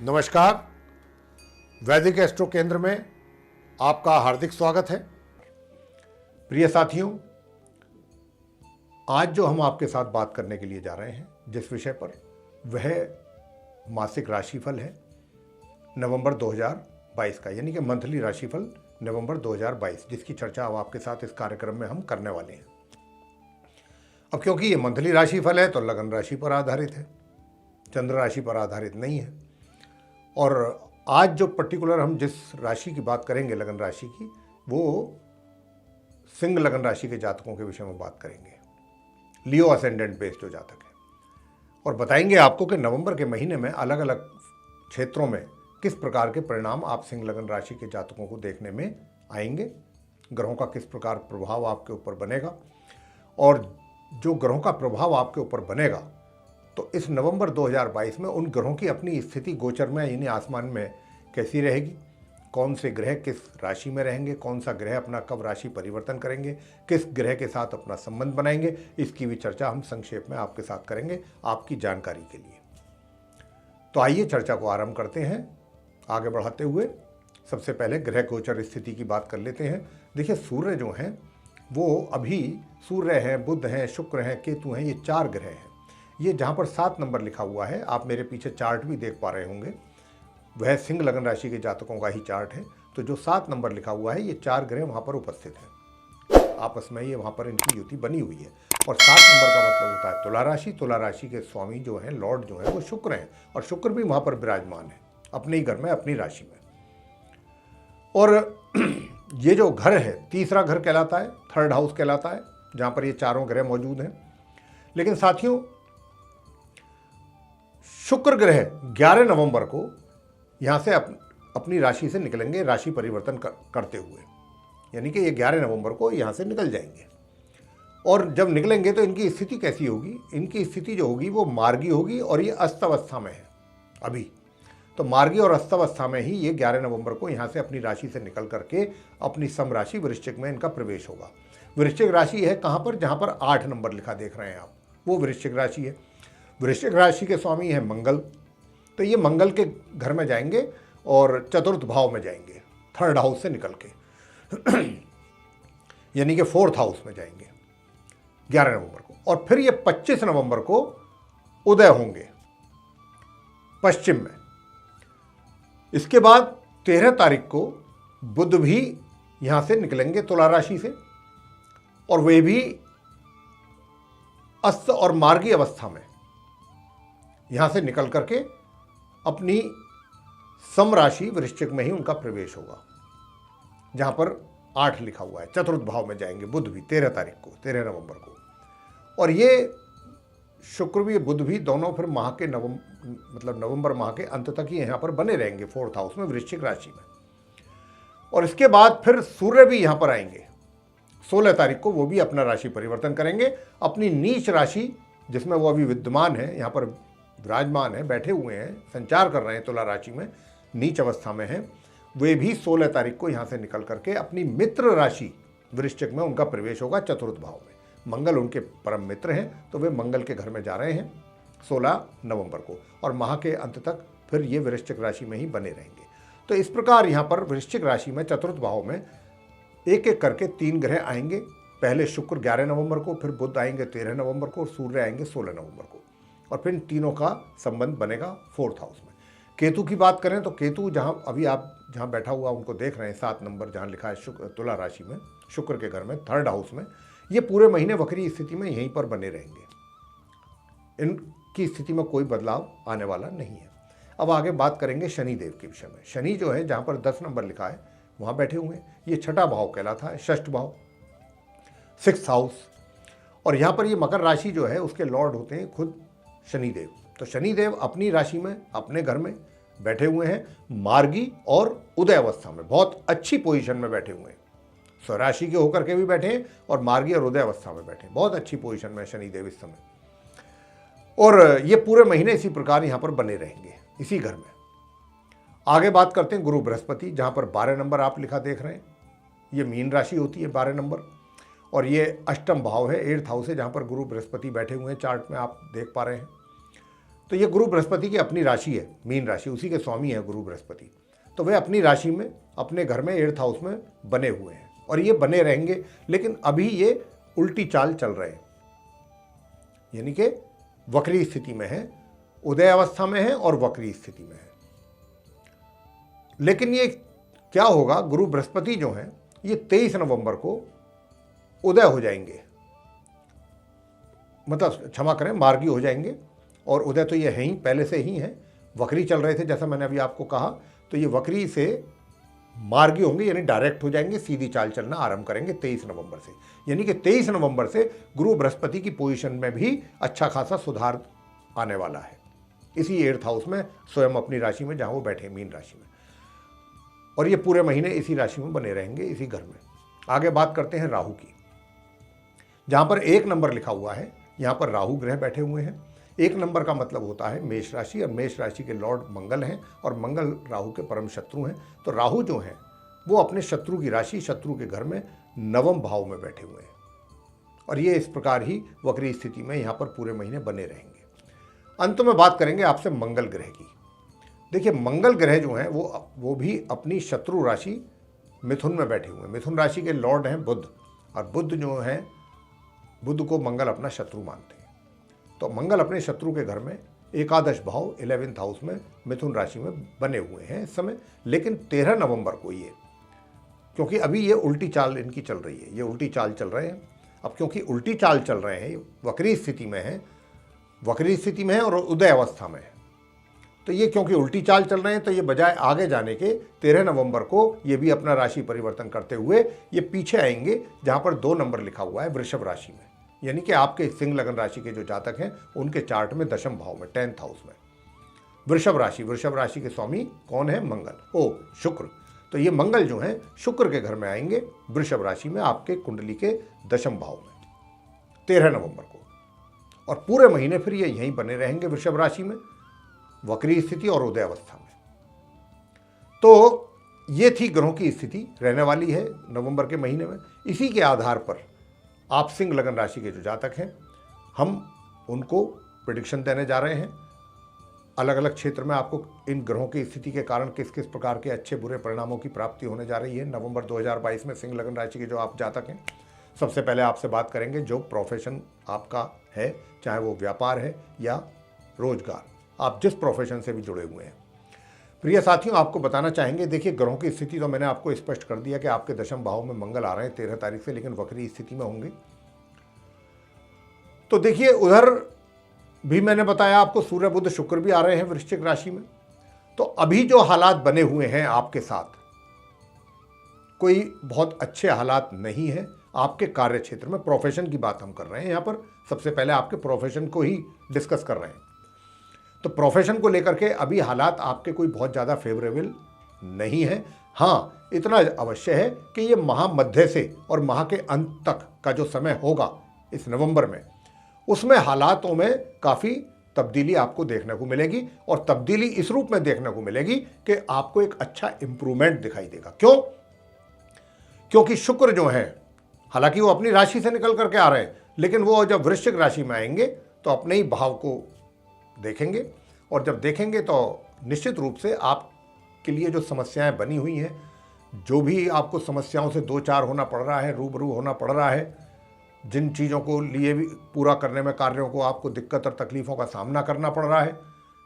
नमस्कार। वैदिक एस्ट्रो केंद्र में आपका हार्दिक स्वागत है। प्रिय साथियों, आज जो हम आपके साथ बात करने के लिए जा रहे हैं जिस विषय पर, वह मासिक राशिफल है नवंबर 2022 का, यानी कि मंथली राशिफल नवंबर 2022, जिसकी चर्चा अब आपके साथ इस कार्यक्रम में हम करने वाले हैं। अब क्योंकि ये मंथली राशिफल है तो लगन राशि पर आधारित है, चंद्र राशि पर आधारित नहीं है। और आज जो पर्टिकुलर हम जिस राशि की बात करेंगे, लगन राशि की, वो सिंह लगन राशि के जातकों के विषय में बात करेंगे, लियो असेंडेंट बेस्ड जो जातक है, और बताएंगे आपको कि नवंबर के महीने में अलग अलग क्षेत्रों में किस प्रकार के परिणाम आप सिंह लगन राशि के जातकों को देखने में आएंगे, ग्रहों का किस प्रकार प्रभाव आपके ऊपर बनेगा, और जो ग्रहों का प्रभाव आपके ऊपर बनेगा तो इस नवंबर 2022 में उन ग्रहों की अपनी स्थिति गोचर में यानी आसमान में कैसी रहेगी, कौन से ग्रह किस राशि में रहेंगे, कौन सा ग्रह अपना कब राशि परिवर्तन करेंगे, किस ग्रह के साथ अपना संबंध बनाएंगे, इसकी भी चर्चा हम संक्षेप में आपके साथ करेंगे आपकी जानकारी के लिए। तो आइए चर्चा को आरंभ करते हैं। आगे बढ़ाते हुए सबसे पहले ग्रह गोचर स्थिति की बात कर लेते हैं। देखिए, सूर्य जो हैं वो अभी सूर्य हैं, बुध हैं, शुक्र हैं, केतु हैं, ये 4 ग्रह हैं। ये जहाँ पर 7 नंबर लिखा हुआ है, आप मेरे पीछे चार्ट भी देख पा रहे होंगे, वह सिंह लगन राशि के जातकों का ही चार्ट है। तो जो 7 नंबर लिखा हुआ है, ये 4 ग्रह वहाँ पर उपस्थित हैं, आपस में ये वहाँ पर इनकी युति बनी हुई है। और 7 नंबर का मतलब होता है तुला राशि। तुला राशि के स्वामी जो हैं, लॉर्ड जो हैं, वो शुक्र हैं, और शुक्र भी वहाँ पर विराजमान है अपने ही घर में, अपनी राशि में। और ये जो घर है, तीसरा घर कहलाता है, थर्ड हाउस कहलाता है, जहाँ पर ये चारों ग्रह मौजूद हैं। लेकिन साथियों, शुक्र ग्रह 11 नवंबर को यहाँ से अपनी राशि से निकलेंगे, राशि परिवर्तन करते हुए, यानी कि ये 11 नवंबर को यहाँ से निकल जाएंगे। और जब निकलेंगे तो इनकी स्थिति कैसी होगी? इनकी स्थिति जो होगी वो मार्गी होगी, और ये अस्त अवस्था में है अभी। तो मार्गी और अस्त अवस्था में ही ये 11 नवंबर को यहाँ से अपनी राशि से निकल करके अपनी सम राशि वृश्चिक में इनका प्रवेश होगा। वृश्चिक राशि है कहाँ पर? जहाँ पर 8 नंबर लिखा देख रहे हैं आप, वो वृश्चिक राशि है। वृश्चिक राशि के स्वामी है मंगल। तो ये मंगल के घर में जाएंगे और चतुर्थ भाव में जाएंगे, थर्ड हाउस से निकल के यानी कि 4th हाउस में जाएंगे 11 नवंबर को। और फिर ये 25 नवंबर को उदय होंगे पश्चिम में। इसके बाद 13 तारीख को बुध भी यहां से निकलेंगे तुला राशि से, और वे भी अस्त और मार्गी अवस्था में यहां से निकल करके अपनी सम राशि वृश्चिक में ही उनका प्रवेश होगा, जहां पर 8 लिखा हुआ है। चतुर्थ भाव में जाएंगे बुध भी 13 तारीख को, 13 नवंबर को। और ये शुक्र भी बुध भी दोनों फिर माह के नवंबर माह के अंत तक ही यहाँ पर बने रहेंगे 4th हाउस में, वृश्चिक राशि में। और इसके बाद फिर सूर्य भी यहाँ पर आएंगे 16 तारीख को, वो भी अपना राशि परिवर्तन करेंगे, अपनी नीच राशि जिसमें वो अभी विद्यमान है, यहाँ पर विराजमान है, बैठे हुए हैं, संचार कर रहे हैं, तुला राशि में नीच अवस्था में हैं। वे भी 16 तारीख को यहाँ से निकल करके अपनी मित्र राशि वृश्चिक में उनका प्रवेश होगा, चतुर्थ भाव में। मंगल उनके परम मित्र हैं, तो वे मंगल के घर में जा रहे हैं 16 नवंबर को, और माह के अंत तक फिर ये वृश्चिक राशि में ही बने रहेंगे। तो इस प्रकार यहाँ पर वृश्चिक राशि में चतुर्थ भाव में एक एक करके 3 ग्रह आएंगे। पहले शुक्र 11 नवंबर को, फिर बुध आएंगे 13 नवंबर को, और सूर्य आएंगे 16 नवंबर को, और फिर तीनों का संबंध बनेगा 4th हाउस में। केतु की बात करें तो केतु जहाँ अभी आप जहाँ बैठा हुआ उनको देख रहे हैं, 7 नंबर जहाँ लिखा है तुला राशि में, शुक्र के घर में, 3rd हाउस में, ये पूरे महीने वक्री स्थिति में यहीं पर बने रहेंगे। इनकी स्थिति में कोई बदलाव आने वाला नहीं है। अब आगे बात करेंगे शनि देव के विषय में। शनि जो है जहाँ पर 10 नंबर लिखा है वहाँ बैठे हुए हैं, ये 6ठा भाव कहलाता है, 6th भाव, 6th हाउस। और यहाँ पर ये मकर राशि जो है उसके लॉर्ड होते हैं खुद शनिदेव। तो शनिदेव अपनी राशि में, अपने घर में बैठे हुए हैं, मार्गी और उदय अवस्था में, बहुत अच्छी पोजीशन में बैठे हुए हैं। स्वराशि के होकर के भी बैठे हैं और मार्गी और उदय अवस्था में बैठे हैं, बहुत अच्छी पोजीशन में शनिदेव इस समय। और ये पूरे महीने इसी प्रकार यहाँ पर बने रहेंगे इसी घर में। आगे बात करते हैं गुरु बृहस्पति, जहाँ पर 12 नंबर आप लिखा देख रहे हैं, ये मीन राशि होती है 12 नंबर, और ये अष्टम भाव है, 8th हाउस है, जहाँ पर गुरु बृहस्पति बैठे हुए हैं, चार्ट में आप देख पा रहे हैं। तो ये गुरु बृहस्पति की अपनी राशि है, मीन राशि, उसी के स्वामी है गुरु बृहस्पति। तो वे अपनी राशि में अपने घर में 8th हाउस में बने हुए हैं और ये बने रहेंगे। लेकिन अभी ये उल्टी चाल चल रहे हैं, यानी कि वक्री स्थिति में है, उदय अवस्था में है और वक्री स्थिति में है। लेकिन ये क्या होगा, गुरु बृहस्पति जो हैं ये 23 नवंबर को उदय हो जाएंगे, मतलब क्षमा करें, मार्गी हो जाएंगे। और उदय तो ये है ही, पहले से ही है, वक्री चल रहे थे जैसा मैंने अभी आपको कहा, तो ये वक्री से मार्गी होंगे, यानी डायरेक्ट हो जाएंगे, सीधी चाल चलना आरंभ करेंगे 23 नवंबर से। यानी कि 23 नवंबर से गुरु बृहस्पति की पोजीशन में भी अच्छा खासा सुधार आने वाला है, इसी 8th हाउस में, स्वयं अपनी राशि में जहां वो बैठे, मीन राशि में। और ये पूरे महीने इसी राशि में बने रहेंगे, इसी घर में। आगे बात करते हैं राहु की। जहां पर 1 नंबर लिखा हुआ है, यहां पर राहु ग्रह बैठे हुए हैं। 1 नंबर का मतलब होता है मेष राशि, और मेष राशि के लॉर्ड मंगल हैं और मंगल राहु के परम शत्रु हैं। तो राहु जो हैं वो अपने शत्रु की राशि, शत्रु के घर में 9वें भाव में बैठे हुए हैं और ये इस प्रकार ही वक्री स्थिति में यहाँ पर पूरे महीने बने रहेंगे। अंत में बात करेंगे आपसे मंगल ग्रह की। देखिए, मंगल ग्रह जो हैं वो भी अपनी शत्रु राशि मिथुन में बैठे हुए हैं। मिथुन राशि के लॉर्ड हैं बुध, और बुध जो हैं, बुध को मंगल अपना शत्रु मानते हैं। तो मंगल अपने शत्रु के घर में एकादश भाव 11th हाउस में मिथुन राशि में बने हुए हैं इस समय। लेकिन 13 नवंबर को ये, क्योंकि अभी ये उल्टी चाल इनकी चल रही है, ये उल्टी चाल चल रहे हैं। अब क्योंकि उल्टी चाल चल रहे हैं, वक्री स्थिति में है, वक्री स्थिति में है और उदय अवस्था में है, तो ये क्योंकि उल्टी चाल चल रहे हैं, तो ये बजाय आगे जाने के 13 नवंबर को ये भी अपना राशि परिवर्तन करते हुए ये पीछे आएंगे, जहां पर 2 नंबर लिखा हुआ है वृषभ राशि में। यानी कि आपके सिंह लगन राशि के जो जातक हैं उनके चार्ट में 10वें भाव में, 10th हाउस में वृषभ राशि। वृषभ राशि के स्वामी कौन है? मंगल, शुक्र। तो ये मंगल जो है शुक्र के घर में आएंगे वृषभ राशि में, आपके कुंडली के 10वें भाव में 13 नवंबर को, और पूरे महीने फिर ये यहीं बने रहेंगे वृषभ राशि में, वक्री स्थिति और उदय अवस्था में। तो ये थी ग्रहों की स्थिति रहने वाली है नवंबर के महीने में। इसी के आधार पर आप सिंह लगन राशि के जो जातक हैं, हम उनको प्रेडिक्शन देने जा रहे हैं। अलग अलग क्षेत्र में आपको इन ग्रहों की स्थिति के कारण किस किस प्रकार के अच्छे बुरे परिणामों की प्राप्ति होने जा रही है नवंबर 2022 में सिंह लगन राशि के जो आप जातक हैं। सबसे पहले आपसे बात करेंगे जो प्रोफेशन आपका है, चाहे वो व्यापार है या रोजगार, आप जिस प्रोफेशन से भी जुड़े हुए हैं। प्रिय साथियों, आपको बताना चाहेंगे, देखिए ग्रहों की स्थिति तो मैंने आपको स्पष्ट कर दिया कि आपके 10वें भाव में मंगल आ रहे हैं 13 तारीख से, लेकिन वक्री स्थिति में होंगे। तो देखिए उधर भी मैंने बताया आपको सूर्य बुध शुक्र भी आ रहे हैं वृश्चिक राशि में। तो अभी जो हालात बने हुए हैं आपके साथ, कोई बहुत अच्छे हालात नहीं है आपके कार्य क्षेत्र में। प्रोफेशन की बात हम कर रहे हैं यहाँ पर, सबसे पहले आपके प्रोफेशन को ही डिस्कस कर रहे हैं। तो प्रोफेशन को लेकर के अभी हालात आपके कोई बहुत ज़्यादा फेवरेबल नहीं है। हाँ, इतना अवश्य है कि ये माह मध्य से और माह के अंत तक का जो समय होगा इस नवंबर में, उसमें हालातों में काफ़ी तब्दीली आपको देखने को मिलेगी, और तब्दीली इस रूप में देखने को मिलेगी कि आपको एक अच्छा इंप्रूवमेंट दिखाई देगा। क्यों? क्योंकि शुक्र जो है, हालांकि वो अपनी राशि से निकल करके आ रहे हैं, लेकिन वो जब वृश्चिक राशि में आएंगे तो अपने ही भाव को देखेंगे, और जब देखेंगे तो निश्चित रूप से आपके लिए जो समस्याएं बनी हुई हैं, जो भी आपको समस्याओं से दो चार होना पड़ रहा है, रूबरू होना पड़ रहा है, जिन चीज़ों को लिए भी पूरा करने में कार्यों को आपको दिक्कत और तकलीफ़ों का सामना करना पड़ रहा है,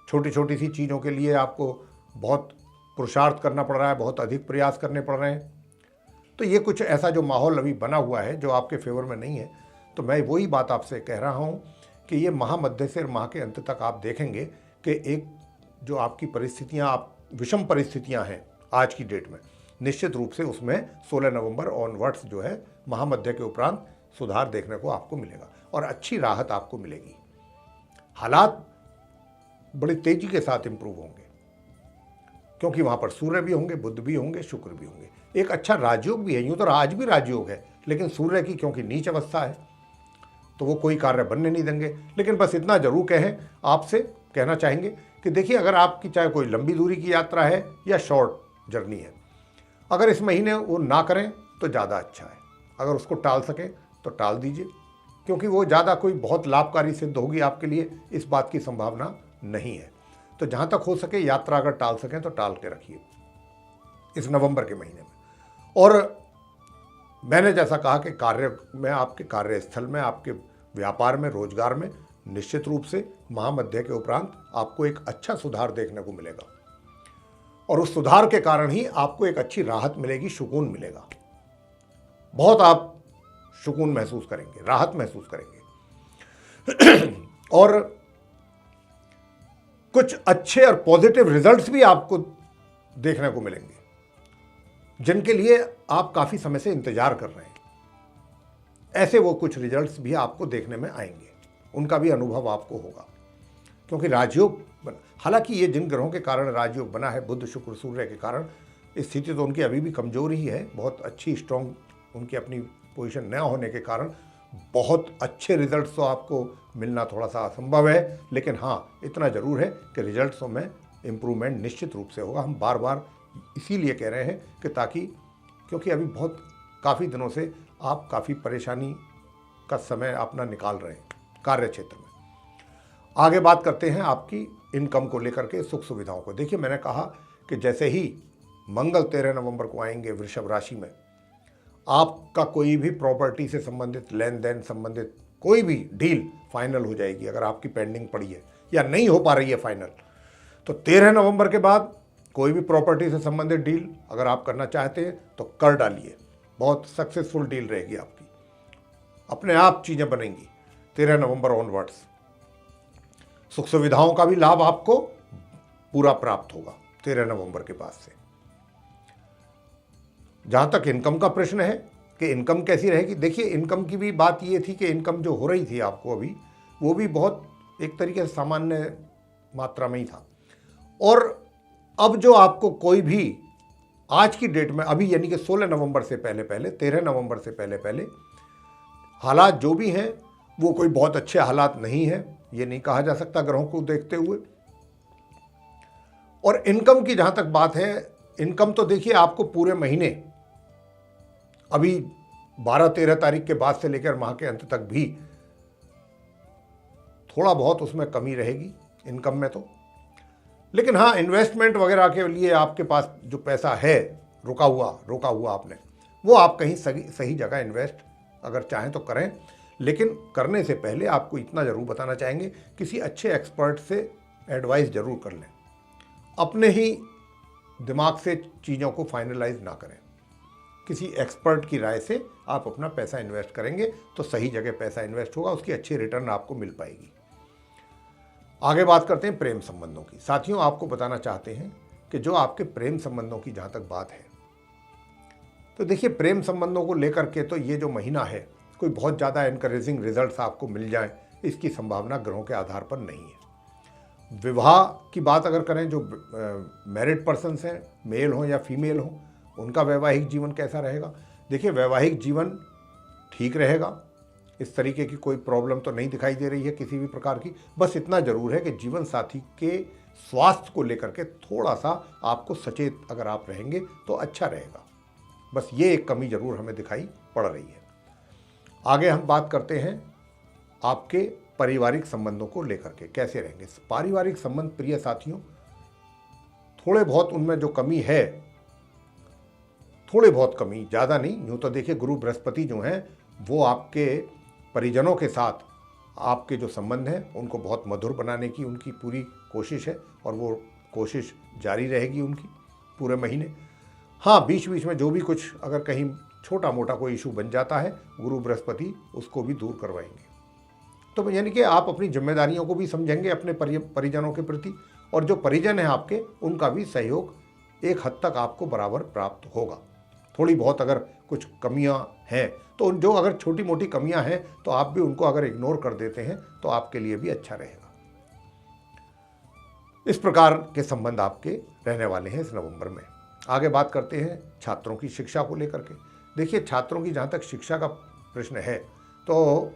छोटी छोटी सी चीज़ों के लिए आपको बहुत पुरुषार्थ करना पड़ रहा है, बहुत अधिक प्रयास करने पड़ रहे हैं, तो ये कुछ ऐसा जो माहौल अभी बना हुआ है जो आपके फेवर में नहीं है। तो मैं वही बात आपसे कह रहा हूँ कि ये माह मध्य से माह के अंत तक आप देखेंगे कि एक जो आपकी परिस्थितियाँ, आप विषम परिस्थितियाँ हैं आज की डेट में, निश्चित रूप से उसमें 16 नवंबर ऑनवर्ड्स जो है माह मध्य के उपरांत सुधार देखने को आपको मिलेगा और अच्छी राहत आपको मिलेगी। हालात बड़ी तेजी के साथ इंप्रूव होंगे, क्योंकि वहाँ पर सूर्य भी होंगे, बुध भी होंगे, शुक्र भी होंगे, एक अच्छा राजयोग भी है। यूँ तो आज भी राजयोग है, लेकिन सूर्य की क्योंकि नीच अवस्था है तो वो कोई कार्य बनने नहीं देंगे। लेकिन बस इतना जरूर कहें, आपसे कहना चाहेंगे कि देखिए, अगर आपकी चाहे कोई लंबी दूरी की यात्रा है या शॉर्ट जर्नी है, अगर इस महीने वो ना करें तो ज़्यादा अच्छा है। अगर उसको टाल सकें तो टाल दीजिए, क्योंकि वो ज़्यादा कोई बहुत लाभकारी सिद्ध होगी आपके लिए, इस बात की संभावना नहीं है। तो जहाँ तक हो सके यात्रा अगर टाल सकें तो टाल के रखिए इस नवंबर के महीने में। और मैंने जैसा कहा कि कार्य में, आपके कार्यस्थल में, आपके व्यापार में, रोजगार में निश्चित रूप से महामध्य के उपरांत आपको एक अच्छा सुधार देखने को मिलेगा और उस सुधार के कारण ही आपको एक अच्छी राहत मिलेगी, सुकून मिलेगा। बहुत आप सुकून महसूस करेंगे, राहत महसूस करेंगे और कुछ अच्छे और पॉजिटिव रिजल्ट्स भी आपको देखने को मिलेंगे जिनके लिए आप काफी समय से इंतजार कर रहे हैं। ऐसे वो कुछ रिजल्ट्स भी आपको देखने में आएंगे, उनका भी अनुभव आपको होगा, क्योंकि राजयोग हालांकि ये जिन ग्रहों के कारण राजयोग बना है, बुध शुक्र सूर्य के कारण, स्थिति तो उनकी अभी भी कमजोर ही है। बहुत अच्छी स्ट्रॉन्ग उनकी अपनी पोजीशन न होने के कारण बहुत अच्छे रिजल्ट्स तो आपको मिलना थोड़ा सा असंभव है, लेकिन हाँ इतना ज़रूर है कि रिजल्ट्सों में इम्प्रूवमेंट निश्चित रूप से होगा। हम बार बार इसीलिए कह रहे हैं कि ताकि, क्योंकि अभी बहुत काफ़ी दिनों से आप काफ़ी परेशानी का समय अपना निकाल रहे हैं कार्य क्षेत्र में। आगे बात करते हैं आपकी इनकम को लेकर के, सुख सुविधाओं को। देखिए मैंने कहा कि जैसे ही मंगल 13 नवंबर को आएंगे वृषभ राशि में, आपका कोई भी प्रॉपर्टी से संबंधित लेन देन संबंधित कोई भी डील फाइनल हो जाएगी। अगर आपकी पेंडिंग पड़ी है या नहीं हो पा रही है फाइनल, तो 13 नवंबर के बाद कोई भी प्रॉपर्टी से संबंधित डील अगर आप करना चाहते हैं तो कर डालिए। बहुत सक्सेसफुल डील रहेगी आपकी, अपने आप चीज़ें बनेंगी 13 नवंबर ऑनवर्ड्स। सुख सुविधाओं का भी लाभ आपको पूरा प्राप्त होगा 13 नवंबर के बाद से। जहां तक इनकम का प्रश्न है कि इनकम कैसी रहेगी, देखिए इनकम की भी बात ये थी कि इनकम जो हो रही थी आपको अभी, वो भी बहुत एक तरीके से सामान्य मात्रा में ही था। और अब जो आपको कोई भी आज की डेट में अभी यानी कि 16 नवंबर से पहले पहले, 13 नवंबर से पहले पहले हालात जो भी हैं वो कोई बहुत अच्छे हालात नहीं है, ये नहीं कहा जा सकता ग्रहों को देखते हुए। और इनकम की जहां तक बात है, इनकम तो देखिए आपको पूरे महीने अभी 12-13 तारीख के बाद से लेकर माह के अंत तक भी थोड़ा बहुत उसमें कमी रहेगी इनकम में तो। लेकिन हाँ, इन्वेस्टमेंट वगैरह के लिए आपके पास जो पैसा है रोका हुआ आपने, वो आप कहीं सही जगह इन्वेस्ट अगर चाहें तो करें। लेकिन करने से पहले आपको इतना ज़रूर बताना चाहेंगे, किसी अच्छे एक्सपर्ट से एडवाइस ज़रूर कर लें। अपने ही दिमाग से चीज़ों को फाइनलाइज ना करें, किसी एक्सपर्ट की राय से आप अपना पैसा इन्वेस्ट करेंगे तो सही जगह पैसा इन्वेस्ट होगा, उसकी अच्छी रिटर्न आपको मिल पाएगी। आगे बात करते हैं प्रेम संबंधों की। साथियों, आपको बताना चाहते हैं कि जो आपके प्रेम संबंधों की जहाँ तक बात है, तो देखिए प्रेम संबंधों को लेकर के तो ये जो महीना है कोई बहुत ज़्यादा एनकरेजिंग रिजल्ट्स आपको मिल जाए, इसकी संभावना ग्रहों के आधार पर नहीं है। विवाह की बात अगर करें, जो मैरिड पर्सन्स हैं, मेल हों या फीमेल हों, उनका वैवाहिक जीवन कैसा रहेगा? देखिए वैवाहिक जीवन ठीक रहेगा, इस तरीके की कोई प्रॉब्लम तो नहीं दिखाई दे रही है किसी भी प्रकार की। बस इतना ज़रूर है कि जीवन साथी के स्वास्थ्य को लेकर के थोड़ा सा आपको सचेत अगर आप रहेंगे तो अच्छा रहेगा। बस ये एक कमी ज़रूर हमें दिखाई पड़ रही है। आगे हम बात करते हैं आपके पारिवारिक संबंधों को लेकर के कैसे रहेंगे। पारिवारिक संबंध प्रिय साथियों, थोड़े बहुत उनमें जो कमी है, थोड़ी बहुत कमी, ज़्यादा नहीं। यूँ तो देखिए गुरु बृहस्पति जो हैं वो आपके परिजनों के साथ आपके जो संबंध हैं उनको बहुत मधुर बनाने की उनकी पूरी कोशिश है और वो कोशिश जारी रहेगी उनकी पूरे महीने। हाँ, बीच बीच में जो भी कुछ अगर कहीं छोटा मोटा कोई इशू बन जाता है, गुरु बृहस्पति उसको भी दूर करवाएंगे। तो यानी कि आप अपनी जिम्मेदारियों को भी समझेंगे अपने परिजनों के प्रति, और जो परिजन हैं आपके उनका भी सहयोग एक हद तक आपको बराबर प्राप्त होगा। थोड़ी बहुत अगर कुछ कमियां हैं तो जो अगर छोटी मोटी कमियां हैं तो आप भी उनको अगर इग्नोर कर देते हैं तो आपके लिए भी अच्छा रहेगा। इस प्रकार के संबंध आपके रहने वाले हैं इस नवंबर में। आगे बात करते हैं छात्रों की शिक्षा को लेकर के। देखिए छात्रों की जहाँ तक शिक्षा का प्रश्न है, तो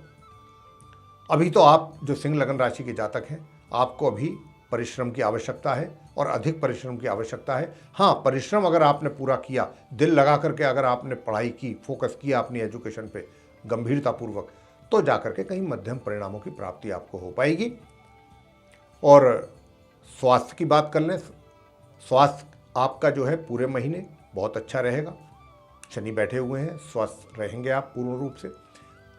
अभी तो आप जो सिंह लगन राशि के जातक हैं, आपको अभी परिश्रम की आवश्यकता है और अधिक परिश्रम की आवश्यकता है। हाँ, परिश्रम अगर आपने पूरा किया, दिल लगा करके अगर आपने पढ़ाई की, फोकस किया अपनी एजुकेशन पे गंभीरतापूर्वक, तो जाकर के कहीं मध्यम परिणामों की प्राप्ति आपको हो पाएगी। और स्वास्थ्य की बात कर लें, स्वास्थ्य आपका जो है पूरे महीने बहुत अच्छा रहेगा। शनि बैठे हुए हैं, स्वस्थ रहेंगे आप पूर्ण रूप से।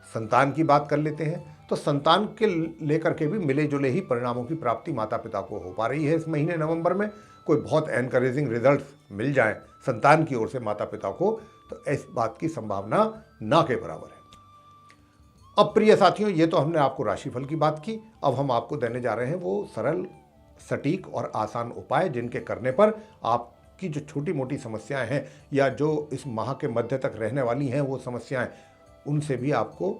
संतान की बात कर लेते हैं तो संतान के लेकर के भी मिले जुले ही परिणामों की प्राप्ति माता पिता को हो पा रही है। इस महीने नवंबर में कोई बहुत एनकरेजिंग रिजल्ट्स मिल जाएं संतान की ओर से माता पिता को, तो इस बात की संभावना ना के बराबर है। अब प्रिय साथियों, ये तो हमने आपको राशिफल की बात की। अब हम आपको देने जा रहे हैं वो सरल, सटीक और आसान उपाय जिनके करने पर आपकी जो छोटी मोटी समस्याएं हैं या जो इस माह के मध्य तक रहने वाली हैं वो समस्याएं, उनसे भी आपको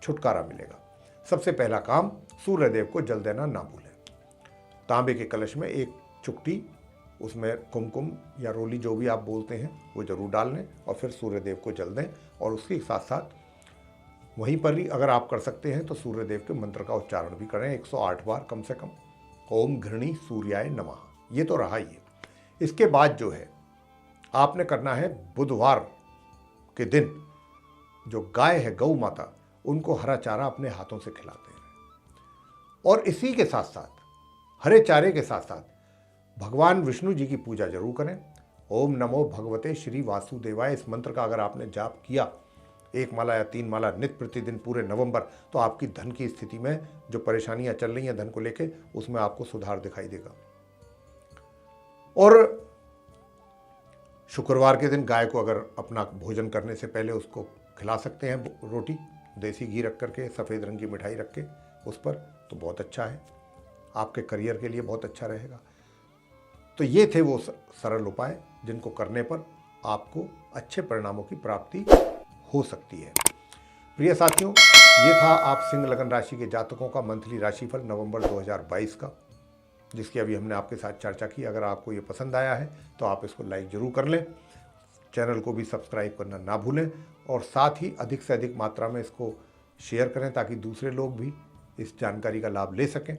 छुटकारा मिलेगा। सबसे पहला काम, सूर्यदेव को जल देना ना भूलें। तांबे के कलश में एक चुटकी, उसमें कुमकुम या रोली जो भी आप बोलते हैं वो जरूर डाल लें और फिर सूर्यदेव को जल दें। और उसके साथ साथ वहीं पर ही अगर आप कर सकते हैं तो सूर्यदेव के मंत्र का उच्चारण भी करें 108 बार कम से कम। ओम घृणी सूर्याय नमः। ये तो रहा ही है। इसके बाद जो है आपने करना है, बुधवार के दिन जो गाय है, गौ माता, उनको हरा चारा अपने हाथों से खिलाते हैं। और इसी के साथ साथ, हरे चारे के साथ साथ भगवान विष्णु जी की पूजा जरूर करें। ओम नमो भगवते श्री वासुदेवाय, इस मंत्र का अगर आपने जाप किया 1 माला या 3 माला नित्य प्रतिदिन पूरे नवंबर, तो आपकी धन की स्थिति में जो परेशानियां चल रही हैं धन को लेके, उसमें आपको सुधार दिखाई देगा। और शुक्रवार के दिन गाय को अगर अपना भोजन करने से पहले उसको खिला सकते हैं रोटी, देसी घी रख करके, सफ़ेद रंग की मिठाई रख के उस पर, तो बहुत अच्छा है, आपके करियर के लिए बहुत अच्छा रहेगा। तो ये थे वो सरल उपाय जिनको करने पर आपको अच्छे परिणामों की प्राप्ति हो सकती है। प्रिय साथियों, ये था आप सिंह लगन राशि के जातकों का मंथली राशिफल नवंबर 2022 का, जिसकी अभी हमने आपके साथ चर्चा की। अगर आपको ये पसंद आया है तो आप इसको लाइक जरूर कर लें, चैनल को भी सब्सक्राइब करना ना भूलें और साथ ही अधिक से अधिक मात्रा में इसको शेयर करें ताकि दूसरे लोग भी इस जानकारी का लाभ ले सकें।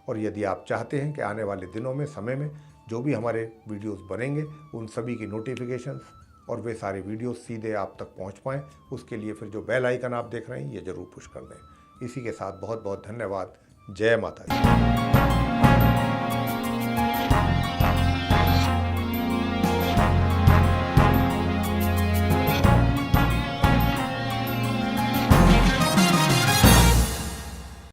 और यदि आप चाहते हैं कि आने वाले दिनों में, समय में जो भी हमारे वीडियोस बनेंगे उन सभी की नोटिफिकेशंस और वे सारे वीडियोस सीधे आप तक पहुंच पाएँ, उसके लिए फिर जो बेल आइकन आप देख रहे हैं ये ज़रूर पुश कर दें। इसी के साथ बहुत बहुत धन्यवाद। जय माता दी।